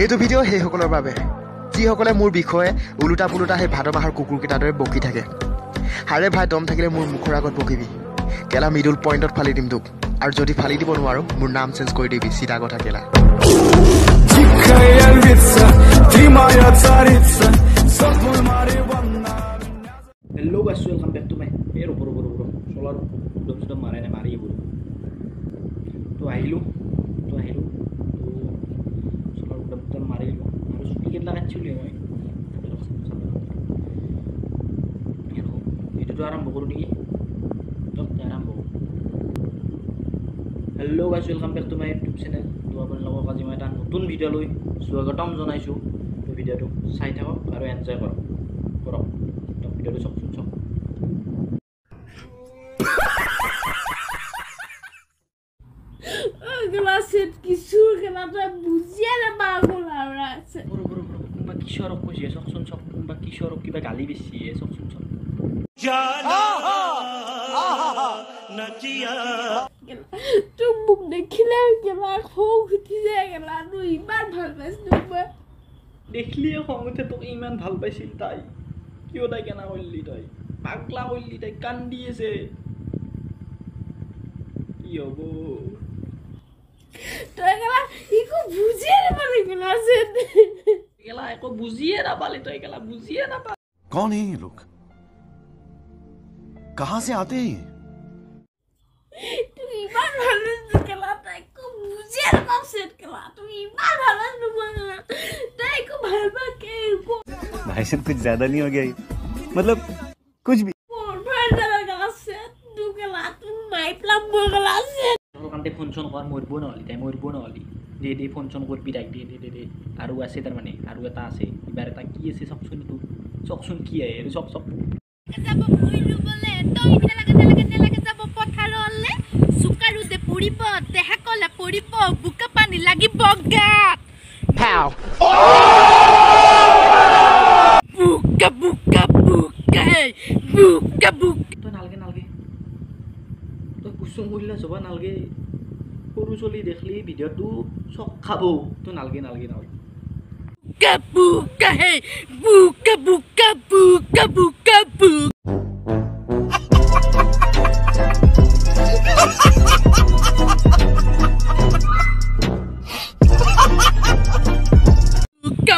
এইটো ভিডিঅ' সেইসকলৰ বাবে যিসকলে মোৰ বিষয়ে ওলোটা পোলোটা সেই ভাদ মাহৰ কুকুৰকেইটাৰ দৰে বকি থাকে। হাৰে ভাই, দম থাকিলে মোৰ মুখৰ আগত বকিবি, কেলা মিডল পইণ্টত ফালি দিম তোক। আৰু যদি ফালি দিব নোৱাৰো মোৰ নাম চেঞ্জ কৰি দিবি, চিধা কথা কেলা। Hello guys, welcome back to my pero solar dom mare ne mari buru to ahilu solar dom mari lu harus sedikit lah kecil ya moi itu arambo koru niki tok arambo. Hello guys, welcome back to my YouTube channel. To apun logo kaji moi eta notun video loi swagatam janaisu. To video to sai thakok aru enjoy korok to video to sok Gelaset kisur kenapa buziya na bago laura. Bro, kumba kishorok ko siya sok kumba kishorok kiba gali besi sok jana nakiya tu buk dekhile gela khong uthi jay gela tu iman bhal paisnu ba dekhliye khong uthe to iman bhal paisil tai kiyo dai kena holli tai pagla holli tai kandi ase yobo to gela iko buziye na pare gelaset gela eko buziye na pale to gela buziye na pa. कौन है ये लोग? कहां से आते हैं? tu iman bhal gela ta iko buziye na paset gela tu iman bhal nu ba ta iko bhal ba ke ko भाई साहब कुछ ज्यादा नहीं हो गया ये? मतलब कुछ भी por bhal dala gelaset tu gela tu mai plan bo gelaset Kante phone chon kor morbo na holi de phone chon kor pirai de aru ase tar mane aru eta ase ibar eta ki ase soksun ki ae sok যাব পুইলু বলে তো ইনা লাগে যাব পথাৰলে সুকাৰু দে পুৰিব দেহা কলা পুৰিব বুকা পানী লাগি বগাত Pow! বুকা to nalge to kusum hoilla soba nalge koru choli dekhli video tu sok khabo to nalge buka hey buka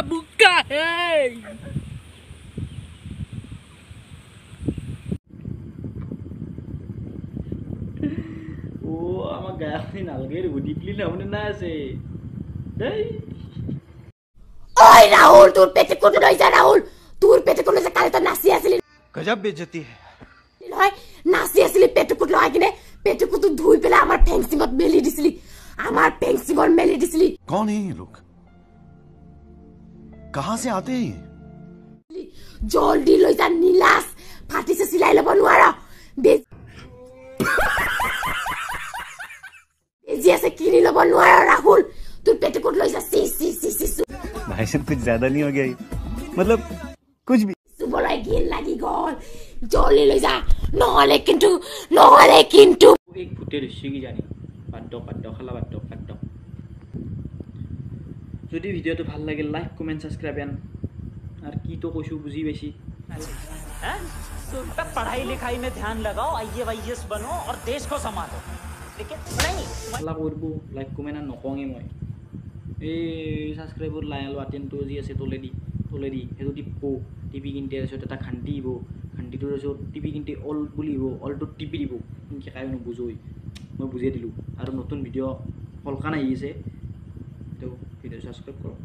buka hey oh ama gaya ni nalge ru deeply na hone na ase dai ओय राहुल তোর পেটে কোন লইছা রাহুল তোর পেটে কোন লইছা কালে তো নাসি আসলি गजब बेइज्जती है। লয় নাসি আসলি পেটে কোট লয় কিনে পেটে কোট ধুই পেলা আমার ফেংসিমত মেলি দিছলি कौन है ये लोग? कहां से आते हैं? জলদি লইছা নীলাস ফাটিছে সিলাই লব নোৱাৰা বেজি আছে কিনি লব নোৱাৰা রাহুল তোর পেটে কোট লইছা সি भाई साहब कुछ ज्यादा नहीं हो गया ये? मतलब कुछ भी বলাই গিল লাগি গল জলদি লইছা নহলে কিন্তু এক ফুটে রইছে কি জানি বাদ্য খালা বাদ্য যদি ভিডিওটো ভাল লাগে লাইক কমেন্ট সাবস্ক্রাইব আর কি তো কইছো বুঝি বেশি हैं तो पढ़ाई लिखाई में ध्यान लगाओ आईएएस बनो और देश को संभालो लेकिन नहीं খালা করব লাইক কমেন্ট আর নকঙে মই এই সাবস্ক্ৰাইবৰ লাইল বাটনটো যি আছে তোলেদি হেতু টিপি কিনতে আছে এটা খান্দিব খান্দিটো আছে টিপি কিনতে অল বুলিব অলটো টিপি দিব কি কাই বুঝই মই বুঝিয়ে দিলো আৰু নতুন ভিডিও হলকান আহি আছে তো ভিডিও সাবস্ক্ৰাইব কৰক